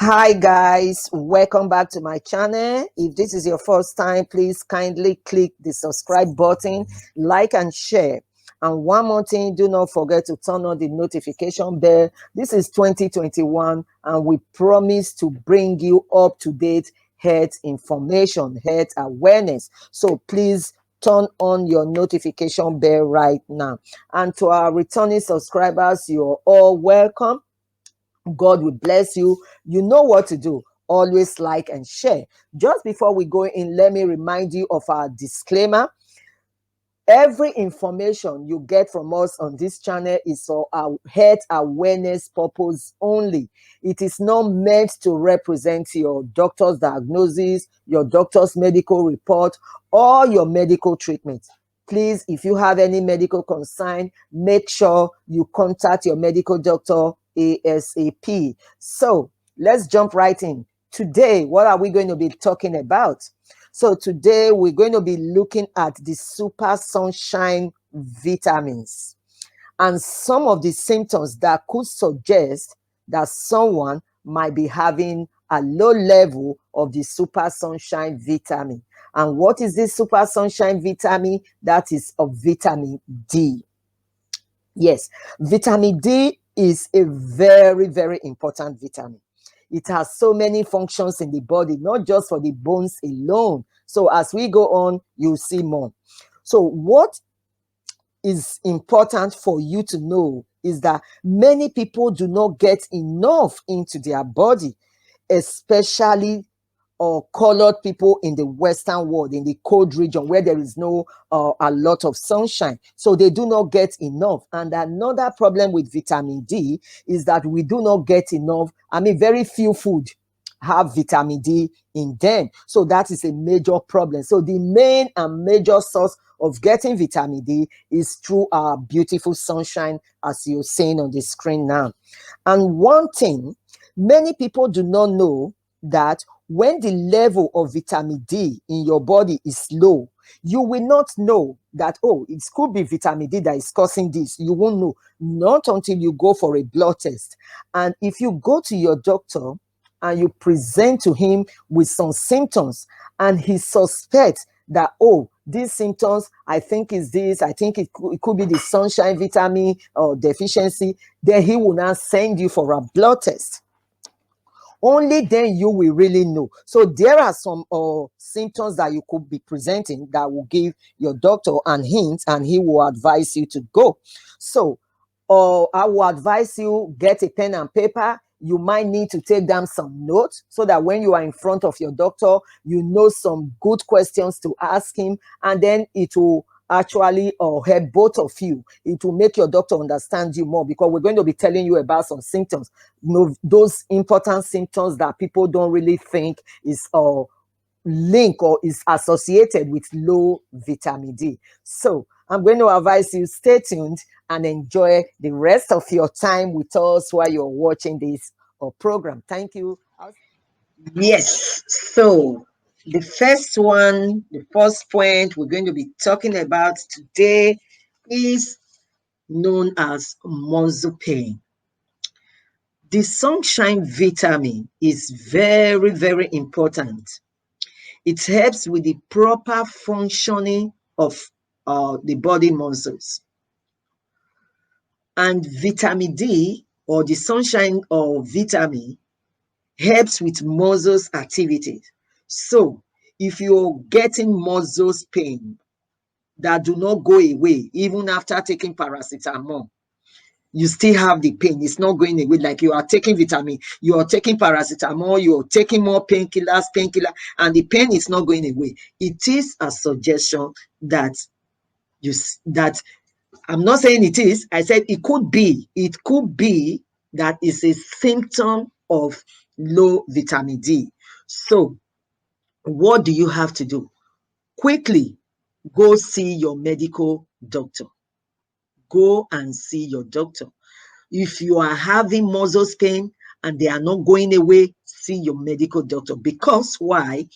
Hi guys, welcome back to my channel. If this is your first time, please kindly click the subscribe button, like and share. And one more thing, do not forget to turn on the notification bell. This is 2021 and we promise to bring you up to date health information, health awareness. So please turn on your notification bell right now. And to our returning subscribers, you're all welcome. God will bless you. You know what to do. Always like and share. Just before we go in, let me remind you of our disclaimer. Every information you get from us on this channel is for our health awareness purpose only. It is not meant to represent your doctor's diagnosis, your doctor's medical report, or your medical treatment. Please, if you have any medical concern, make sure you contact your medical doctor ASAP. So let's jump right in. Today, what are we going to be talking about? So today we're going to be looking at the super sunshine vitamins and some of the symptoms that could suggest that someone might be having a low level of the super sunshine vitamin. And what is this super sunshine vitamin? That is of vitamin D. Yes, vitamin D is a very, very important vitamin. It has so many functions in the body, not just for the bones alone. So as we go on, you'll see more. So what is important for you to know is that many people do not get enough into their body, especially colored people in the Western world, in the cold region where there is no a lot of sunshine. So they do not get enough. And another problem with vitamin D is that we do not get enough. I mean, very few food have vitamin D in them. So that is a major problem. So the main and major source of getting vitamin D is through our beautiful sunshine, as you're seeing on the screen now. And one thing, many people do not know that when the level of vitamin D in your body is low, you will not know that, oh, it could be vitamin D that is causing this. You won't know, not until you go for a blood test. And if you go to your doctor and you present to him with some symptoms and he suspects that, oh, these symptoms, I think is this, I think it could be the sunshine vitamin or deficiency, then he will now send you for a blood test. Only then you will really know. So there are some symptoms that you could be presenting that will give your doctor an hint and he will advise you to go. So I will advise you, get a pen and paper. You might need to take down some notes so that when you are in front of your doctor, you know some good questions to ask him, and then it will actually help both of you. It will make your doctor understand you more, because we're going to be telling you about some symptoms, those important symptoms that people don't really think is link or is associated with low vitamin D. So I'm going to advise you, stay tuned and enjoy the rest of your time with us while you're watching this program. Thank you. Yes, so the first point we're going to be talking about today is known as muscle pain. The sunshine vitamin is very, very important. It helps with the proper functioning of the body muscles. And vitamin D, or the sunshine or vitamin, helps with muscles activities. So if you're getting muscles pain that do not go away even after taking paracetamol, you still have the pain, it's not going away. Like you are taking vitamin, you are taking paracetamol, you're taking more painkiller, and the pain is not going away. It is a suggestion that I'm not saying it is, I said it could be that is a symptom of low vitamin D. So what do you have to do? Quickly go see your medical doctor. Go and see your doctor. If you are having muscles pain and they are not going away, see your medical doctor. Because why?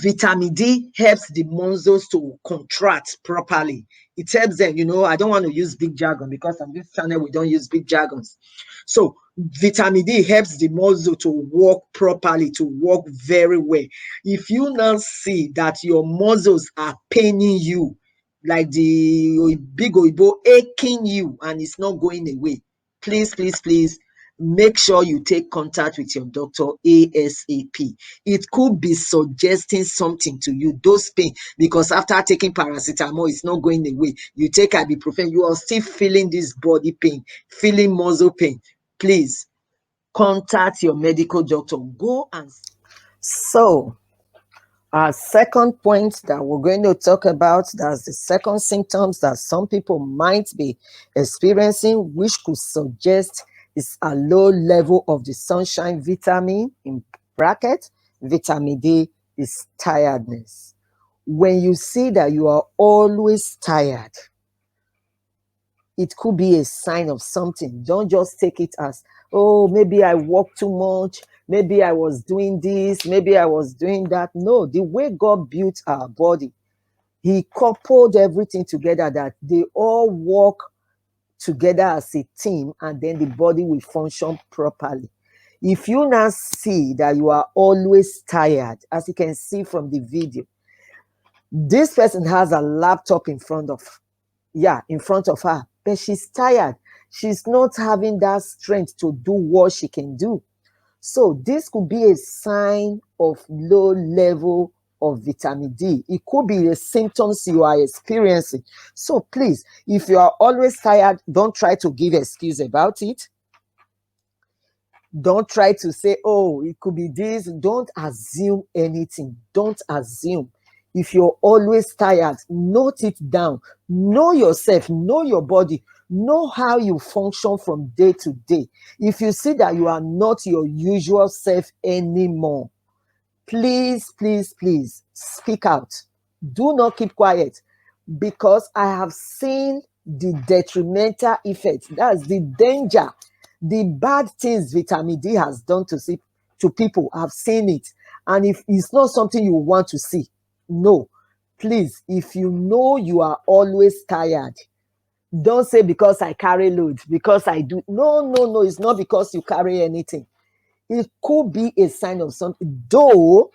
Vitamin D helps the muscles to contract properly. It helps them, I don't want to use big jargon because on this channel we don't use big jargons. So vitamin D helps the muscle to work properly, to work very well. If you now see that your muscles are paining you, like the big oyibo aching you and it's not going away, please make sure you take contact with your doctor ASAP. It could be suggesting something to you, those pain, because after taking paracetamol, it's not going away. You take ibuprofen, you are still feeling this body pain, feeling muscle pain. Please contact your medical doctor. Go and So, our second point that we're going to talk about, that's the second symptoms that some people might be experiencing, which could suggest is a low level of the sunshine vitamin, in bracket, vitamin D, is tiredness. When you see that you are always tired, it could be a sign of something. Don't just take it as, oh, maybe I work too much, maybe I was doing this, maybe I was doing that. No, the way God built our body, He coupled everything together, that they all work together as a team, and then the body will function properly. If you now see that you are always tired, as you can see from the video, this person has a laptop in front of her, but she's tired. She's not having that strength to do what she can do. So this could be a sign of low level of vitamin D. It could be the symptoms you are experiencing. So please, if you are always tired, don't try to give excuse about it. Don't try to say, oh, it could be this. Don't assume anything. Don't assume. If you're always tired, note it down. Know yourself, know your body, know how you function from day to day. If you see that you are not your usual self anymore, please speak out. Do not keep quiet, because I have seen the detrimental effect. That's the danger, the bad things vitamin D has done to people. I've seen it. And if it's not something you want to see, no. Please, if you know you are always tired, don't say because I carry load, because I do. No, it's not because you carry anything. It could be a sign of something. Though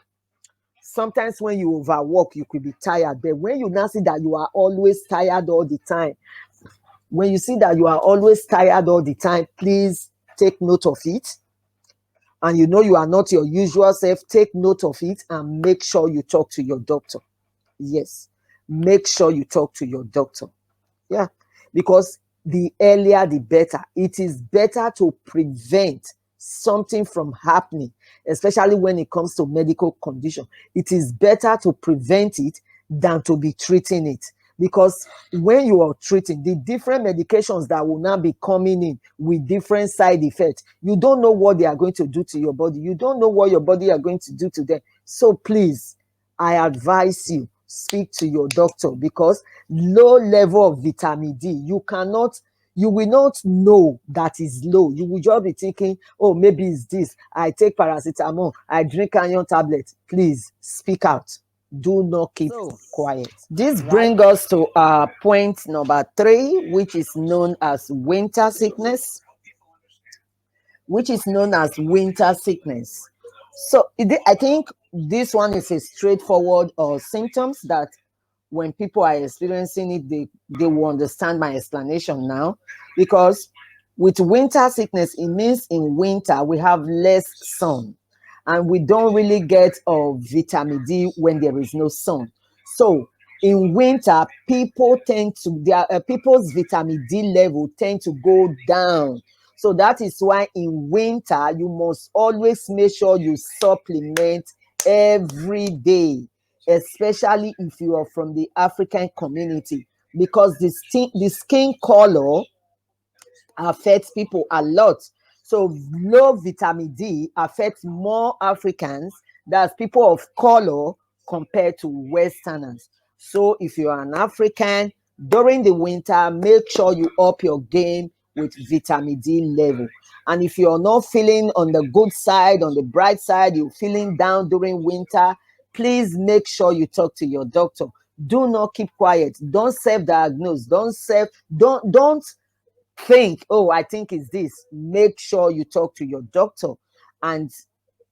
sometimes when you overwork, you could be tired. But when you now see that you are always tired all the time, when you see that you are always tired all the time, please take note of it. And you know you are not your usual self, take note of it and make sure you talk to your doctor. Yes, make sure you talk to your doctor. Yeah, because the earlier the better. It is better to prevent something from happening, especially when it comes to medical condition. It is better to prevent it than to be treating it, because when you are treating the different medications that will now be coming in with different side effects, you don't know what they are going to do to your body. You don't know what your body are going to do to them. So please, I advise you, speak to your doctor, because low level of vitamin D, you will not know that is low. You will just be thinking, oh, maybe it's this. I take paracetamol, I drink iron tablet. Please speak out. Do not keep quiet. This brings us to point number 3, which is known as winter sickness. So I think this one is a straightforward symptoms that when people are experiencing it, they will understand my explanation now. Because with winter sickness, it means in winter we have less sun, and we don't really get vitamin D when there is no sun. So in winter, people's vitamin D level tend to go down. So that is why in winter you must always make sure you supplement every day, especially if you are from the African community, because the skin color affects people a lot. So low vitamin D affects more Africans, that's people of color, compared to Westerners. So if you are an African, during the winter, make sure you up your game with vitamin D level. And if you're not feeling on the good side, on the bright side, you're feeling down during winter, please make sure you talk to your doctor. Do not keep quiet. Don't self-diagnose. Don't think, oh, I think it's this, make sure you talk to your doctor. And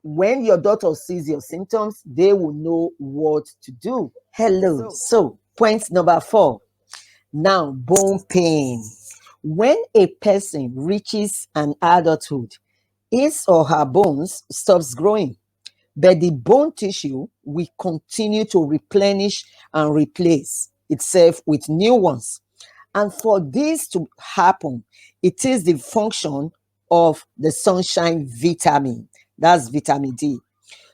when your doctor sees your symptoms, they will know what to do. Hello. So, point number 4. Now, bone pain. When a person reaches an adulthood, his or her bones stops growing, but the bone tissue will continue to replenish and replace itself with new ones. And for this to happen, it is the function of the sunshine vitamin. That's vitamin D.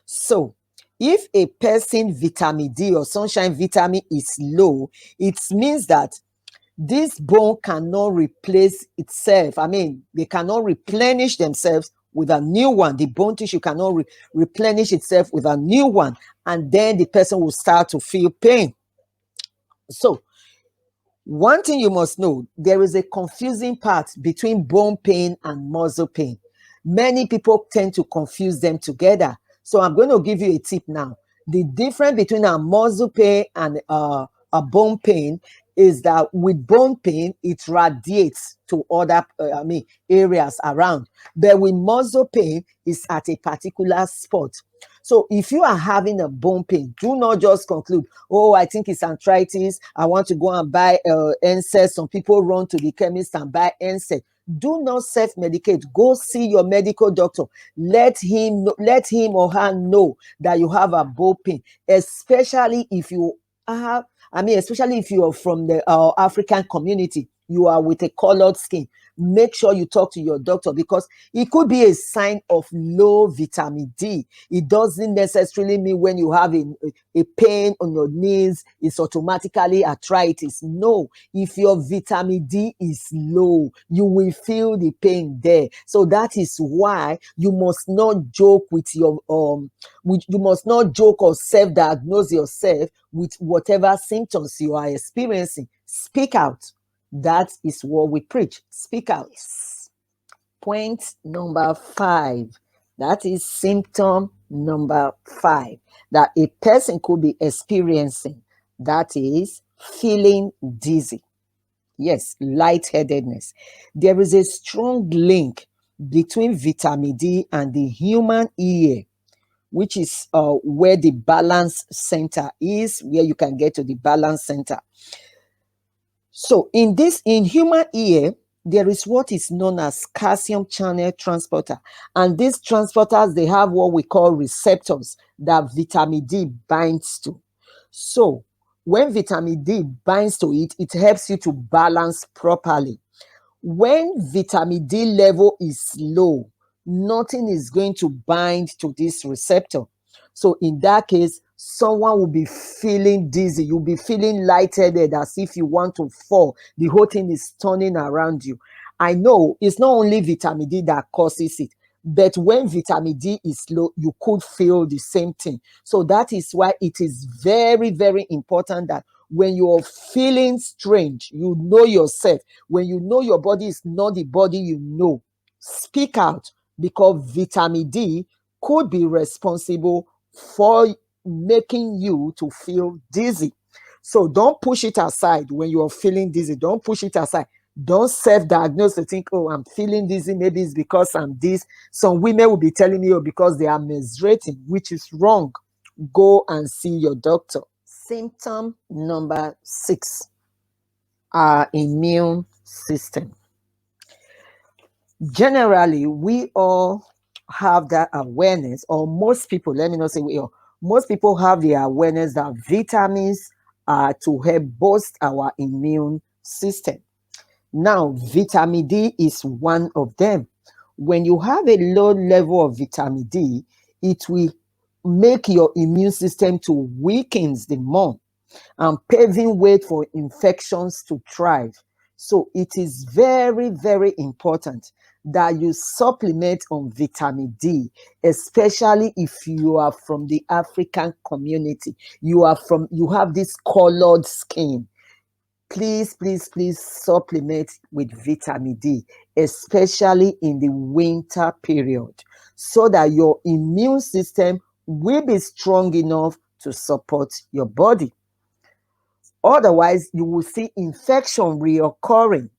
So, if a person vitamin D or sunshine vitamin is low, it means that this bone cannot replace itself. I mean, they cannot replenish themselves with a new one. The bone tissue cannot replenish itself with a new one. And then the person will start to feel pain. So, one thing you must know, there is a confusing part between bone pain and muscle pain. Many people tend to confuse them together. So I'm going to give you a tip now. The difference between a muscle pain and a bone pain is that with bone pain, it radiates to other areas around. But with muscle pain, it's at a particular spot. So if you are having a bone pain, do not just conclude, oh, I think it's arthritis, I want to go and buy NSAID. Some people run to the chemist and buy NSAID. Do not self-medicate. Go see your medical doctor. Let him or her know that you have a bone pain, especially if you have, especially if you are from the African community, you are with a colored skin. Make sure you talk to your doctor, because it could be a sign of low vitamin D. It doesn't necessarily mean when you have a pain on your knees, it's automatically arthritis. No, if your vitamin D is low, you will feel the pain there. So that is why you must not joke with your you must not joke or self-diagnose yourself with whatever symptoms you are experiencing. Speak out. That is what we preach. Speak out. Yes. Point number 5. That is symptom number 5 that a person could be experiencing. That is feeling dizzy. Yes, lightheadedness. There is a strong link between vitamin D and the human ear, which is where the balance center is, where you can get to the balance center. So in human ear, there is what is known as calcium channel transporter. And these transporters, they have what we call receptors that vitamin D binds to. So when vitamin D binds to it, it helps you to balance properly. When vitamin D level is low, nothing is going to bind to this receptor. So in that case, someone will be feeling dizzy. You'll be feeling lightheaded as if you want to fall. The whole thing is turning around you. I know it's not only vitamin D that causes it, but when vitamin D is low, you could feel the same thing. So that is why it is very, very important that when you're feeling strange, you know yourself. When you know your body is not the body you know, speak out, because vitamin D could be responsible for making you to feel dizzy. So don't push it aside when you are feeling dizzy. Don't push it aside. Don't self-diagnose to think, oh, I'm feeling dizzy. Maybe it's because I'm this. Some women will be telling me, oh, because they are menstruating, which is wrong. Go and see your doctor. Symptom number 6, our immune system. Generally, we all have that awareness, or most people, let me not say we all, most people have the awareness that vitamins are to help boost our immune system. Now, vitamin D is one of them. When you have a low level of vitamin D, it will make your immune system to weakens the more, and paving way for infections to thrive. So it is very, very important that you supplement on vitamin D, especially if you are from the African community. You have this colored skin. Please, please, please supplement with vitamin D, especially in the winter period, so that your immune system will be strong enough to support your body. Otherwise, you will see infection reoccurring.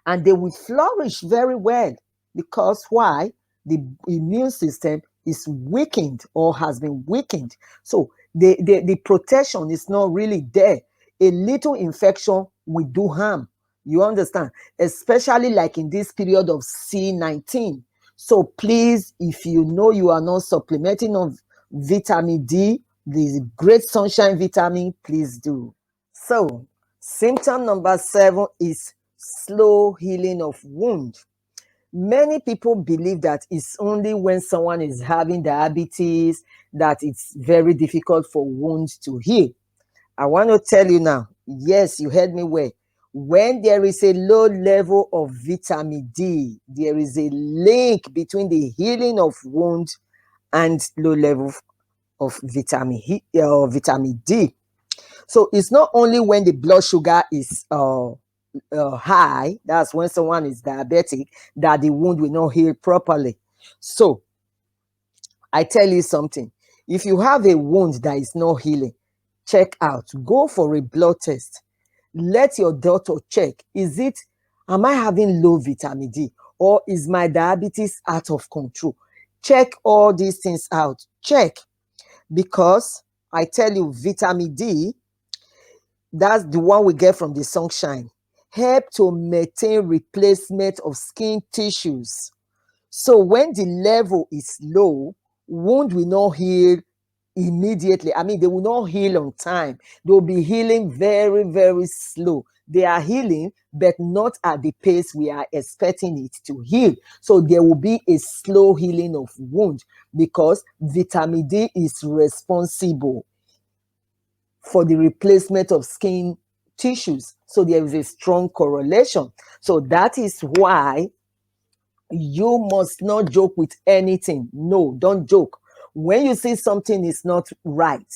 and they will flourish very well. Because why? The immune system is weakened or has been weakened. So the protection is not really there. A little infection will do harm. You understand? Especially like in this period of Cee-19. So please, if you know you are not supplementing of vitamin D, the great sunshine vitamin, please do. So symptom number 7 is slow healing of wound. Many people believe that it's only when someone is having diabetes that it's very difficult for wounds to heal. I want to tell you now, yes, you heard me well. When there is a low level of vitamin D, there is a link between the healing of wound and low level of vitamin D. So it's not only when the blood sugar is high, that's when someone is diabetic, that the wound will not heal properly. So I tell you something. If you have a wound that is not healing, check out. Go for a blood test. Let your doctor check. Am I having low vitamin D, or is my diabetes out of control? Check all these things out. Check. Because I tell you, vitamin D, that's the one we get from the sunshine, help to maintain replacement of skin tissues. So when the level is low, wound will not heal immediately. I mean, they will not heal on time. They will be healing very, very slow. They are healing, but not at the pace we are expecting it to heal. So there will be a slow healing of wound because vitamin D is responsible for the replacement of skin tissues. So there is a strong correlation. So that is why you must not joke with anything. No, don't joke. When you see something is not right,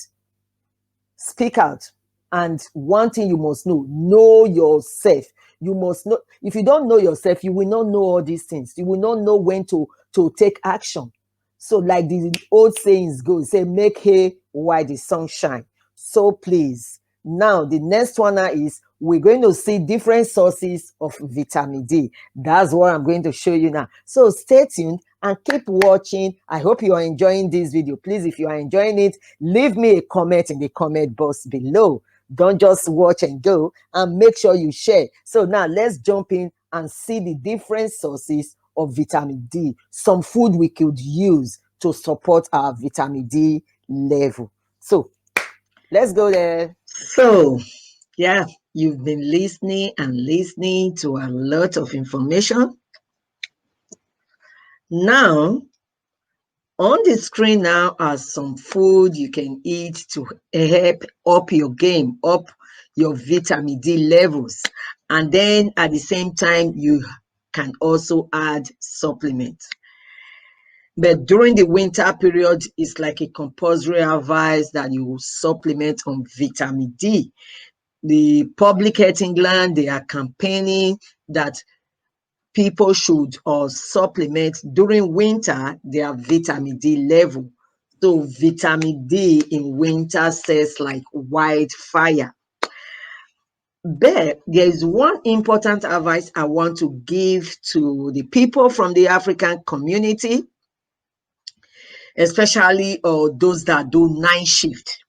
speak out. And one thing you must know yourself. You must know. If you don't know yourself, you will not know all these things. You will not know when to take action. So like the old sayings go, say, make hay while the sun shine. So please, now the next one now is we're going to see different sources of vitamin D. That's what I'm going to show you now. So stay tuned and keep watching. I hope you are enjoying this video. Please, if you are enjoying it, leave me a comment in the comment box below. Don't just watch and go, and make sure you share. So now let's jump in and see the different sources of vitamin D. Some food we could use to support our vitamin D level. So let's go there. So, yeah, you've been listening and listening to a lot of information. Now, on the screen now are some food you can eat to help up your game, up your vitamin D levels. And then at the same time, you can also add supplements. But during the winter period, it's like a compulsory advice that you supplement on vitamin D. The Public Health England, they are campaigning that people should supplement during winter their vitamin D level. So vitamin D in winter sells like wildfire. But there is one important advice I want to give to the people from the African community, especially those that do night shift.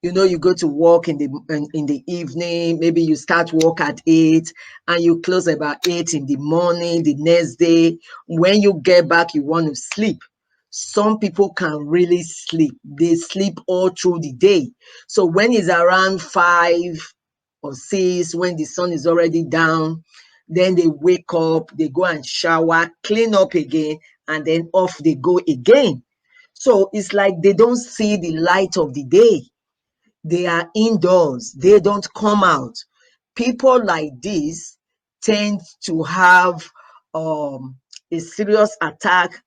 You know, you go to work in the evening, maybe you start work at 8 and you close about 8 in the morning the next day. When you get back, you want to sleep. Some people can really sleep. They sleep all through the day. So when it's around 5 or 6, when the sun is already down, then they wake up, they go and shower, clean up again, and then off they go again. So it's like they don't see the light of the day. They are indoors. They don't come out. People like this tend to have a serious attack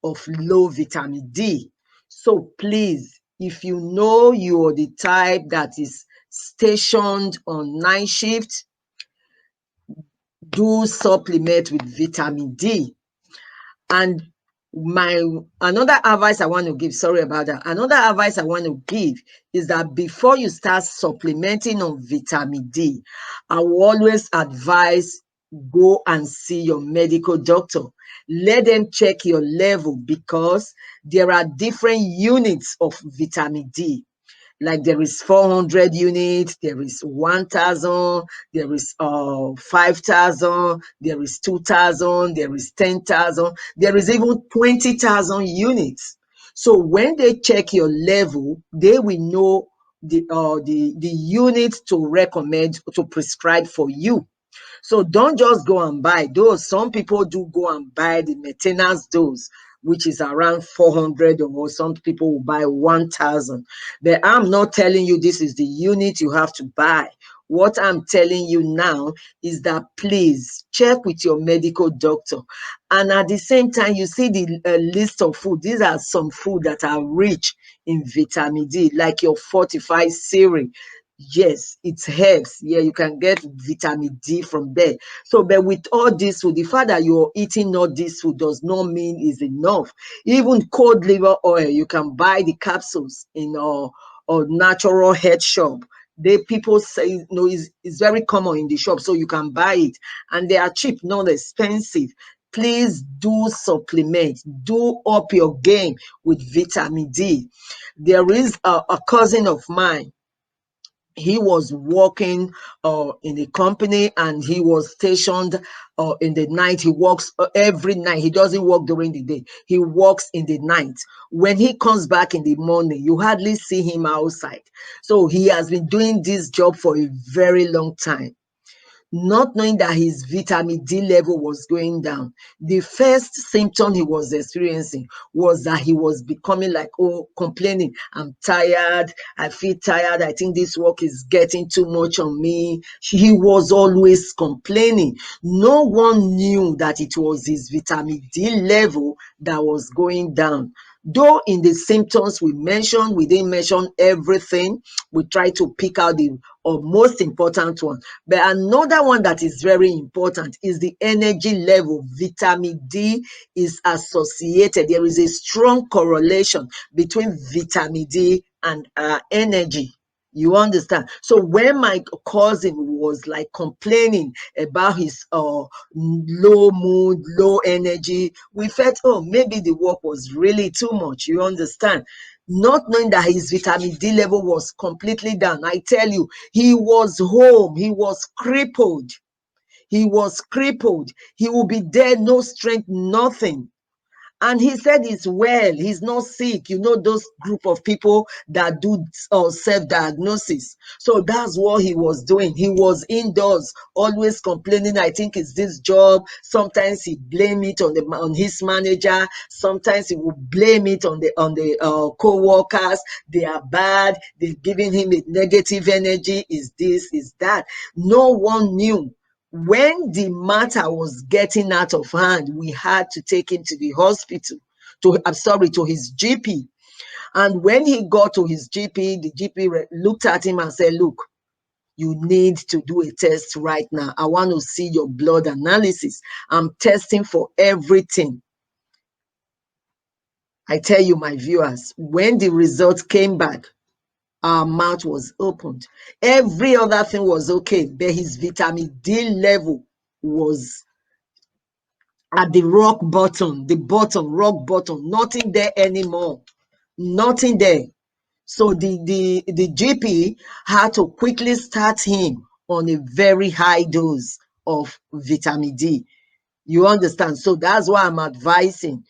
of low vitamin D. So please, if you know you're the type that is stationed on night shift, do supplement with vitamin D. And another advice I want to give, sorry about that. Another advice I want to give is that before you start supplementing on vitamin D, I will always advise go and see your medical doctor. Let them check your level, because there are different units of vitamin D. Like there is 400 units, there is 1,000, there is 5,000, there is 2,000, there is 10,000, there is even 20,000 units. So when they check your level, they will know the unit to recommend, to prescribe for you. So don't just go and buy those. Some people do go and buy the maintenance dose, which is around 400, or some people will buy 1,000. But I'm not telling you this is the unit you have to buy. What I'm telling you now is that please check with your medical doctor. And at the same time, you see the list of food. These are some food that are rich in vitamin D, like your fortified cereal. Yes, it helps. Yeah, you can get vitamin D from there. So, but with all this food, the fact that you're eating all this food does not mean is enough. Even cod liver oil, you can buy the capsules in a natural head shop. They people say, it's very common in the shop, so you can buy it, and they are cheap, not expensive. Please do supplement, do up your game with vitamin D. There is a cousin of mine. He was working in a company, and he was stationed in the night. He works every night. He doesn't work during the day. He works in the night. When he comes back in the morning, you hardly see him outside. So he has been doing this job for a very long time, not knowing that his vitamin D level was going down. The first symptom he was experiencing was that he was becoming like, oh, complaining. I'm tired. I feel tired. I think this work is getting too much on me. He was always complaining. No one knew that it was his vitamin D level that was going down. Though in the symptoms we mentioned, we didn't mention everything. We try to pick out the most important one. But another one that is very important is the energy level. Vitamin D is associated. There is a strong correlation between vitamin D and energy. You understand? So when my cousin was like complaining about his low mood, low energy, we felt, oh, maybe the work was really too much. You understand? Not knowing that his vitamin D level was completely down. I tell you, he was home. He was crippled. He was crippled. He will be there, no strength, nothing. And he said he's well, he's not sick. You know, those group of people that do self-diagnosis. So that's what he was doing. He was indoors, always complaining. I think it's this job. Sometimes he blame it on his manager. Sometimes he will blame it on the co-workers. They are bad. They're giving him a negative energy. Is this, is that? No one knew. When the matter was getting out of hand, we had to take him to the hospital, to his GP. And when he got to his GP, the GP looked at him and said, look, you need to do a test right now. I want to see your blood analysis. I'm testing for everything. I tell you, my viewers, when the results came back, our mouth was opened. Every other thing was okay, but his vitamin D level was at the rock bottom, rock bottom, nothing there anymore, nothing there. So the GP had to quickly start him on a very high dose of vitamin D. You understand? So that's why I'm advising,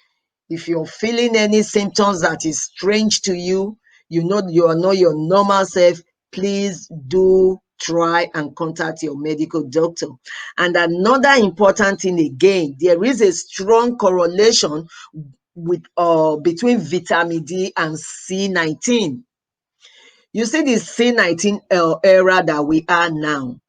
if you're feeling any symptoms that is strange to you, you know you are not your normal self, please do try and contact your medical doctor. And another important thing again, there is a strong correlation with between vitamin D and C-19. You see the C-19 era that we are now.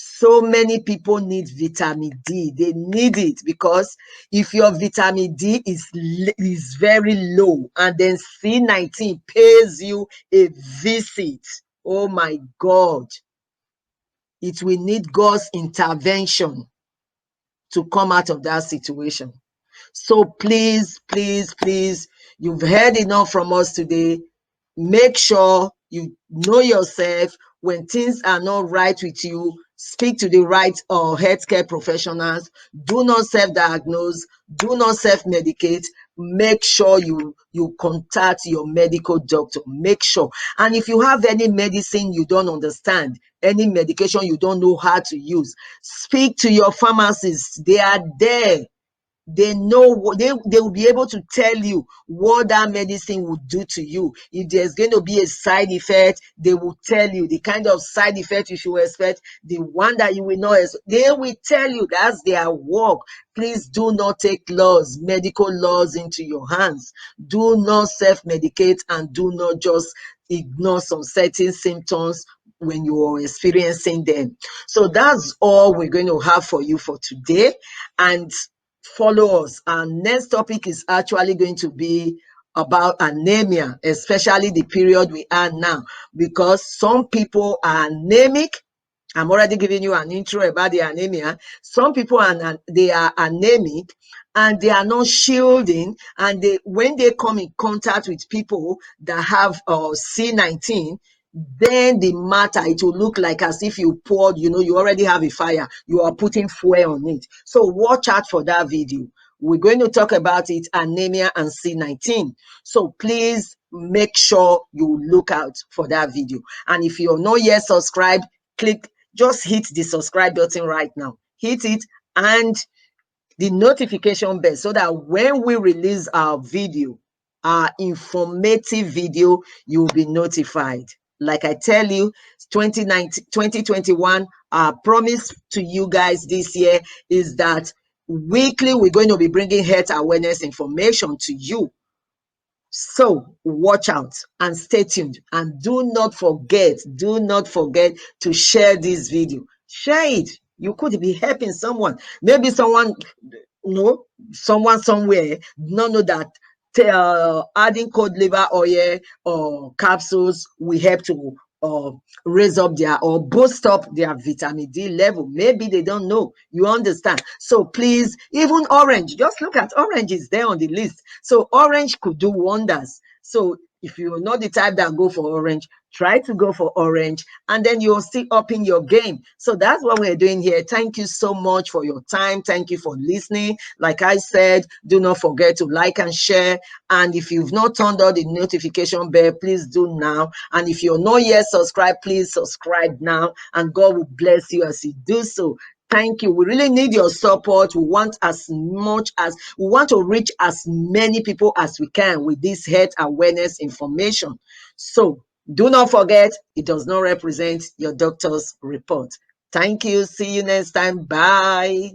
So many people need vitamin D. They need it because if your vitamin D is very low and then C-19 pays you a visit, oh my God, it will need God's intervention to come out of that situation. So please, please, please, you've heard enough from us today. Make sure you know yourself. When things are not right with you, speak to the right healthcare professionals. Do not self-diagnose. Do not self-medicate. Make sure you contact your medical doctor. Make sure. And if you have any medicine you don't understand, any medication you don't know how to use, speak to your pharmacist. They are there. They know what they will be able to tell you what that medicine will do to you. If there's going to be a side effect, they will tell you the kind of side effect you should expect, the one that you will not expect. They will tell you. That's their work. Please do not take laws, medical laws, into your hands. Do not self-medicate, and do not just ignore some certain symptoms when you're experiencing them. So that's all we're going to have for you for today. And follow us. Our next topic is actually going to be about anemia, especially the period we are now, because some people are anemic. I'm already giving you an intro about the anemia. Some people they are anemic, and they are not shielding, and when they come in contact with people that have Cee-19, then the matter, it will look like as if you poured, you already have a fire, you are putting fuel on it. So watch out for that video. We're going to talk about it, anemia and Cee-19. So please make sure you look out for that video. And if you're not yet subscribed, just hit the subscribe button right now. Hit it, and the notification bell, so that when we release our video, our informative video, you'll be notified. Like I tell you, 2019, 2021, our promise to you guys this year is that weekly we're going to be bringing health awareness information to you. So watch out and stay tuned, and do not forget to share this video. Share it. You could be helping someone. Maybe someone, someone somewhere not know that adding cod liver oil or capsules will help to uh, raise up or boost up their vitamin D level. Maybe they don't know. You understand? So please, even orange, just look at orange is there on the list. So orange could do wonders. So if you're not the type that go for orange, try to go for orange, and then you'll still up in your game. So that's what we're doing here. Thank you so much for your time. Thank you for listening. Like I said, do not forget to like and share. And if you've not turned on the notification bell, please do now. And if you're not yet subscribed, please subscribe now. And God will bless you as you do so. Thank you. We really need your support. We want to reach as many people as we can with this health awareness information. So do not forget, it does not represent your doctor's report. Thank you. See you next time. Bye.